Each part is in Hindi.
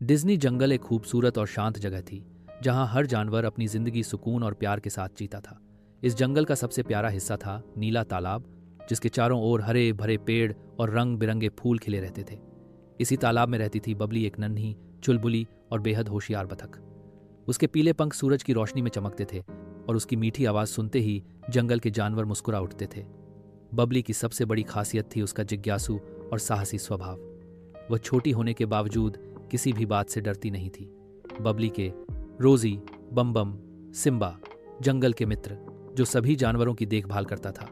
डिज्नी जंगल एक खूबसूरत और शांत जगह थी, जहां हर जानवर अपनी जिंदगी सुकून और प्यार के साथ जीता था। इस जंगल का सबसे प्यारा हिस्सा था नीला तालाब, जिसके चारों ओर हरे भरे पेड़ और रंग बिरंगे फूल खिले रहते थे। इसी तालाब में रहती थी बबली, एक नन्ही, चुलबुली और बेहद होशियार बतख। उसके पीले पंख सूरज की रोशनी में चमकते थे और उसकी मीठी आवाज सुनते ही जंगल के जानवर मुस्कुरा उठते थे। बबली की सबसे बड़ी खासियत थी उसका जिज्ञासु और साहसी स्वभाव। वह छोटी होने के बावजूद किसी भी बात से डरती नहीं थी। बबली के रोजी, बम, सिम्बा, जंगल के मित्र, जो सभी जानवरों की देखभाल करता था।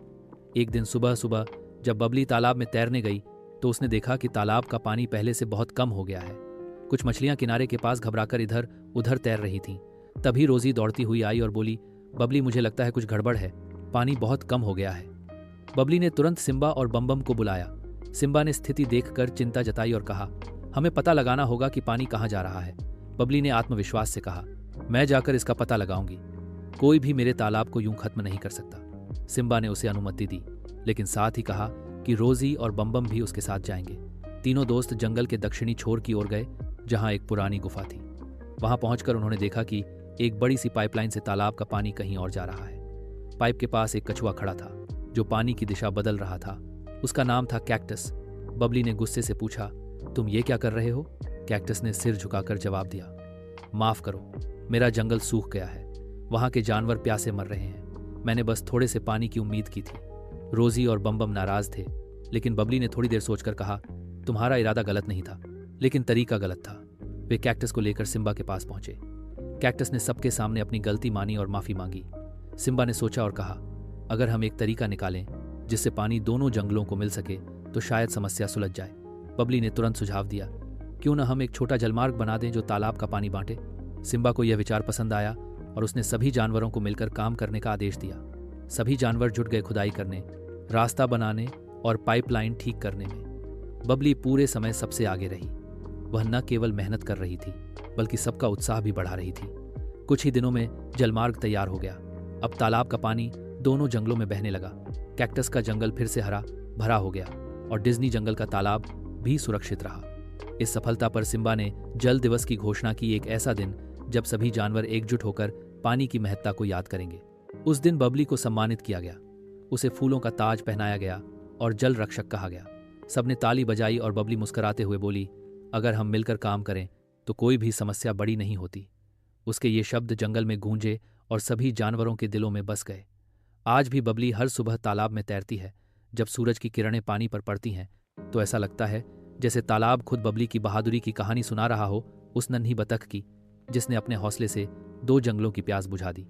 एक दिन सुबह सुबह जब बबली तालाब में तैरने गई तो उसने देखा कि तालाब का पानी पहले से बहुत कम हो गया है। कुछ मछलियां किनारे के पास घबराकर इधर उधर तैर रही थीं। तभी रोजी दौड़ती हुई आई और बोली, बबली, मुझे लगता है कुछ गड़बड़ है, पानी बहुत कम हो गया है। बबली ने तुरंत सिम्बा और बम को बुलाया। सिम्बा ने स्थिति देखकर चिंता जताई और कहा, हमें पता लगाना होगा कि पानी कहाँ जा रहा है। बबली ने आत्मविश्वास से कहा, मैं जाकर इसका पता लगाऊंगी। कोई भी मेरे तालाब को यूं खत्म नहीं कर सकता। सिम्बा ने उसे अनुमति दी, लेकिन साथ ही कहा कि रोजी और बम भी उसके साथ जाएंगे। तीनों दोस्त जंगल के दक्षिणी छोर की ओर गए, जहां एक पुरानी गुफा थी। वहां पहुंचकर उन्होंने देखा कि एक बड़ी सी पाइपलाइन से तालाब का पानी कहीं और जा रहा है। पाइप के पास एक कछुआ खड़ा था, जो पानी की दिशा बदल रहा था। उसका नाम था कैक्टस। बबली ने गुस्से से पूछा, तुम ये क्या कर रहे हो? कैक्टस ने सिर झुकाकर जवाब दिया, माफ करो, मेरा जंगल सूख गया है। वहां के जानवर प्यासे मर रहे हैं। मैंने बस थोड़े से पानी की उम्मीद की थी। रोजी और बम नाराज थे, लेकिन बबली ने थोड़ी देर सोचकर कहा, तुम्हारा इरादा गलत नहीं था, लेकिन तरीका गलत था। वे कैक्टस को लेकर सिम्बा के पास पहुंचे। कैक्टस ने सबके सामने अपनी गलती मानी और माफी मांगी। सिम्बा ने सोचा और कहा, अगर हम एक तरीका निकालें जिससे पानी दोनों जंगलों को मिल सके तो शायद समस्या सुलझ जाए। बबली ने तुरंत सुझाव दिया, क्यों न हम एक छोटा जलमार्ग बना दें जो तालाब का पानी बांटे। सिम्बा को यह विचार पसंद आया और उसने सभी जानवरों को मिलकर काम करने का आदेश दिया। सभी जानवर जुट गए खुदाई करने, रास्ता बनाने और पाइपलाइन ठीक करने में। बबली पूरे समय सबसे आगे रही। वह न केवल मेहनत कर रही थी, बल्कि सबका उत्साह भी बढ़ा रही थी। कुछ ही दिनों में जलमार्ग तैयार हो गया। अब तालाब का पानी दोनों जंगलों में बहने लगा। कैक्टस का जंगल फिर से हरा भरा हो गया और डिज्नी जंगल का तालाब भी सुरक्षित रहा। इस सफलता पर सिम्बा ने जल दिवस की घोषणा की, एक ऐसा दिन जब सभी जानवर एकजुट होकर पानी की महत्ता को याद करेंगे। उस दिन बबली को सम्मानित किया गया। उसे फूलों का ताज पहनाया गया और जल रक्षक कहा गया। सबने ताली बजाई और बबली मुस्कुराते हुए बोली, अगर हम मिलकर काम करें तो कोई भी समस्या बड़ी नहीं होती। उसके ये शब्द जंगल में गूंजे और सभी जानवरों के दिलों में बस गए। आज भी बबली हर सुबह तालाब में तैरती है। जब सूरज की किरणें पानी पर पड़ती हैं तो ऐसा लगता है जैसे तालाब खुद बबली की बहादुरी की कहानी सुना रहा हो, उस नन्ही बतख की जिसने अपने हौसले से दो जंगलों की प्यास बुझा दी।